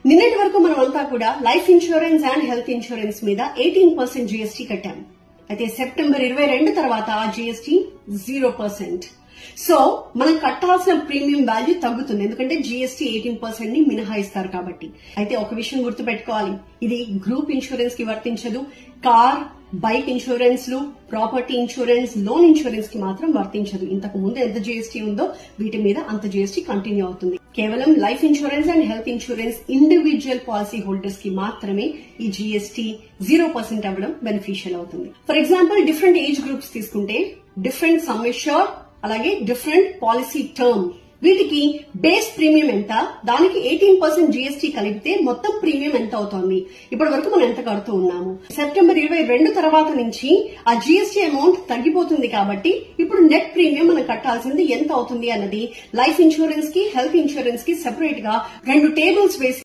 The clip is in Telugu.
నిన్నటి వరకు మనం అంతా కూడా life insurance and health insurance మీద 18% జీఎస్టీ కట్టాం. అయితే సెప్టెంబర్ 22 తర్వాత ఆ జీఎస్టీ 0%. సో మనం కట్టాల్సిన ప్రీమియం వాల్యూ తగ్గుతుంది, ఎందుకంటే జీఎస్టీ 18% ని మినహాయిస్తారు కాబట్టి. అయితే ఒక విషయం గుర్తుపెట్టుకోవాలి, ఇది గ్రూప్ ఇన్సూరెన్స్ కి వర్తించదు. కార్, బైక్ ఇన్సూరెన్స్ లు, ప్రాపర్టీ ఇన్సూరెన్స్, లోన్ ఇన్సూరెన్స్ కి మాత్రం వర్తించదు. ఇంతకు ముందు ఎంత జీఎస్టీ ఉందో వీటి మీద అంత జీఎస్టీ కంటిన్యూ అవుతుంది. కేవలం life insurance and health insurance individual policy holders కి మాత్రమే ఈ జీఎస్టీ 0% అవ్వడం బెనిఫిషియల్ అవుతుంది. For example, different age groups తీసుకుంటే డిఫరెంట్ సమ్ అష్యూర్డ్, అలాగే డిఫరెంట్ పాలసీ టర్మ్, వీటికి బేస్ ప్రీమియం ఎంత, దానికి 18% జీఎస్టీ కలిపితే మొత్తం ప్రీమియం ఎంత అవుతోంది, ఇప్పటి వరకు మనం ఎంత కడుతూ ఉన్నాము. సెప్టెంబర్ 22 తర్వాత నుంచి ఆ జీఎస్టీ అమౌంట్ తగ్గిపోతుంది కాబట్టి ఇప్పుడు నెట్ ప్రీమియం మనం కట్టాల్సింది ఎంత అవుతుంది అన్నది లైఫ్ ఇన్సూరెన్స్ కి, హెల్త్ ఇన్సూరెన్స్ కి సెపరేట్ గా 2 టేబుల్స్ వేసి